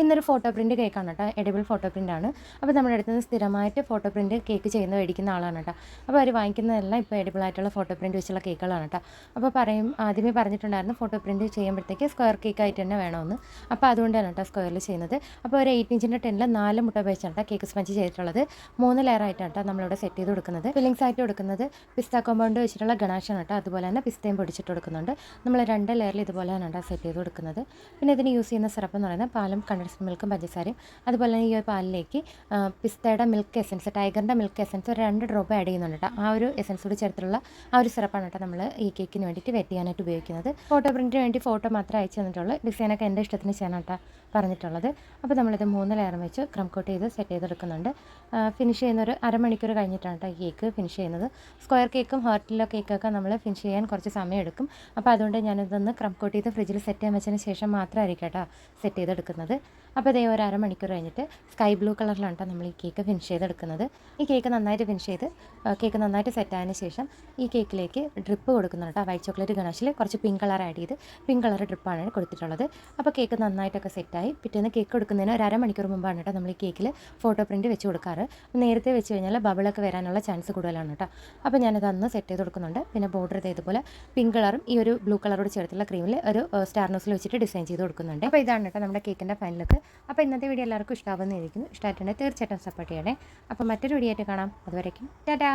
ഇന്നൊരു photo print കേക്കാണ് കേട്ടോ, എഡിബിൾ ഫോട്ടോ പ്രിൻ്റാണ്. അപ്പോൾ നമ്മുടെ അടുത്ത് നിന്ന് സ്ഥിരമായിട്ട് ഫോട്ടോ പ്രിൻറ്റ് കേക്ക് ചെയ്യുന്ന മേടിക്കുന്ന ആളാണ് കേട്ടോ. അപ്പോൾ അവർ വാങ്ങിക്കുന്നതെല്ലാം ഇപ്പോൾ എഡിബിൾ ആയിട്ടുള്ള ഫോട്ടോ പ്രിൻറ്റ് വെച്ചുള്ള കേക്കുകളാണ് കേട്ടോ. അപ്പോൾ ആദ്യമേ പറഞ്ഞിട്ടുണ്ടായിരുന്നു ഫോട്ടോ പ്രിൻറ്റ് ചെയ്യുമ്പോഴത്തേക്ക് സ്ക്വയർ കേക്കായിട്ട് തന്നെ വേണമെന്ന്. അപ്പോൾ അതുകൊണ്ടാണ് കേട്ടോ സ്ക്വയറിൽ ചെയ്യുന്നത്. അപ്പോൾ ഒരു 8 ഇഞ്ചിൻ്റെ ടെന്നിൽ 4 മുട്ട വെച്ചാണ് കേട്ടോ കേക്ക് സ്പഞ്ച് ചെയ്തിട്ടുള്ളത്. 3 ലെയറായിട്ടാണ് കേട്ടോ നമ്മളിവിടെ സെറ്റ് ചെയ്ത് കൊടുക്കുന്നത്. ഫില്ലിങ്സ് ആയിട്ട് കൊടുക്കുന്നത് പിസ്ത കോമ്പൗണ്ട് വെച്ചിട്ടുള്ള ഗണാഷാണ് കേട്ടോ. അതുപോലെ തന്നെ പിസ്തയും പൊടിച്ചിട്ട് കൊടുക്കുന്നുണ്ട്. നമ്മൾ 2 ലെയറിൽ ഇതുപോലെയാണ് കേട്ടോ സെറ്റ് ചെയ്ത് കൊടുക്കുന്നത്. പിന്നെ ഇതിന് യൂസ് ചെയ്യുന്ന സിറപ്പ് എന്ന് പറയുന്നത് പാലും കണ്ടൻസ്ഡ് മിൽക്കും പഞ്ചസാരയും. അതുപോലെ തന്നെ ഈ ഒരു പാലിലേക്ക് പിസ്തയുടെ മിൽക്ക് എസൻസ്, ടൈഗറിൻ്റെ മിൽക്ക് എസൻസ് ഒരു 2 ഡ്രോപ്പ് ആഡ് ചെയ്യുന്നുണ്ട് കേട്ടോ. ആ ഒരു എസൻസ് കൂടി ചേർത്തുള്ള ആ ഒരു സിറപ്പാണ് കേട്ടോ നമ്മൾ ഈ കേക്കിന് വേണ്ടിയിട്ട് വെറ്റ് ചെയ്യാനായിട്ട് ഉപയോഗിക്കുന്നത്. ഫോട്ടോ പ്രിൻറ്റിന് വേണ്ടി ഫോട്ടോ മാത്രമേ അയച്ചു തന്നിട്ടുള്ളൂ. ഡിസൈനൊക്കെ എൻ്റെ ഇഷ്ടത്തിന് ചെയ്യാനാണ് കേട്ടോ പറഞ്ഞിട്ടുള്ളത്. അപ്പോൾ നമ്മളിത് 3 ലെയറും വെച്ച് ക്രം കോട്ട് ചെയ്ത് സെറ്റ് ചെയ്തെടുക്കുന്നുണ്ട്. ഫിനിഷ് ചെയ്യുന്ന ഒരു അരമണിക്കൂർ കഴിഞ്ഞിട്ടാണ് കേട്ടോ കേക്ക് ഫിനിഷ് ചെയ്യുന്നത്. സ്ക്വയർ കേക്കും ഹാർട്ടിലോ കേക്കൊക്കെ നമ്മൾ ഫിനിഷ് ചെയ്യാൻ കുറച്ച് സമയം എടുക്കും. അപ്പോൾ അതുകൊണ്ട് ഞാനിതൊന്ന് ക്രം കോട്ട് ചെയ്ത് ഫ്രിഡ്ജിൽ സെറ്റ് ചെയ്യാൻ വെച്ചതിന് ശേഷം മാത്രമായിരിക്കും കേട്ടോ സെറ്റ് ചെയ്തെടുക്കുന്നത്. അപ്പോൾ ഇതേ ഒരു അരമണിക്കൂർ കഴിഞ്ഞിട്ട് സ്കൈ ബ്ലൂ കളറിലാണ് കേട്ടോ നമ്മൾ ഈ കേക്ക് ഫിനിഷ് ചെയ്തെടുക്കുന്നത്. ഈ കേക്ക് നന്നായിട്ട് ഫിനിഷ് ചെയ്ത് കേക്ക് നന്നായിട്ട് സെറ്റ് ആയതിന് ശേഷം ഈ കേക്കിലേക്ക് ഡ്രിപ്പ് കൊടുക്കുന്നുണ്ട് കേട്ടോ. വൈറ്റ് ചോക്ലേറ്റ് ഗണാഷിൽ കുറച്ച് പിങ്ക് കളർ ആഡ് ചെയ്ത് പിങ്ക് കളർ ഡ്രിപ്പാണ് കൊടുത്തിട്ടുള്ളത്. അപ്പോൾ കേക്ക് നന്നായിട്ടൊക്കെ സെറ്റായി. പിറ്റേന്ന് കേക്ക് കൊടുക്കുന്നതിന് ഒരു അരമണിക്കൂർ മുമ്പാണ് കേട്ടോ നമ്മൾ ഈ കേക്കിൽ ഫോട്ടോ പ്രിൻറ്റ് വെച്ച് കൊടുക്കാറ്. നേരത്തെ വെച്ച് കഴിഞ്ഞാൽ ബബിളൊക്കെ വരാനുള്ള ചാൻസ് കൂടുതലാണ് കേട്ടോ. അപ്പോൾ ഞാനത് അന്ന് സെറ്റ് ചെയ്ത് കൊടുക്കുന്നുണ്ട്. പിന്നെ ബോർഡർ ഇതേപോലെ പിങ്ക് കളറും ഈ ഒരു ബ്ലൂ കളറോട് ചേർത്തുള്ള ക്രീമിൽ ഒരു സ്റ്റാർ നോസിൽ വെച്ചിട്ട് ഡിസൈൻ ചെയ്ത് കൊടുക്കുന്നുണ്ട്. അപ്പോൾ ഇതാണ് കേട്ടോ നമ്മുടെ കേക്കിൻ്റെ ഫൈനൽ ലുക്ക്. അപ്പോൾ ഇന്നത്തെ വീഡിയോ എല്ലാവർക്കും ഇഷ്ടമാവുന്നതായിരിക്കും. ഇഷ്ടമായിട്ടുണ്ടെങ്കിൽ തീർച്ചയായിട്ടും സപ്പോർട്ട് ചെയ്യണേ. അപ്പോൾ മറ്റൊരു വീഡിയോ ആയിട്ട് കാണാം. അതുവരേക്കും ടാറ്റാ.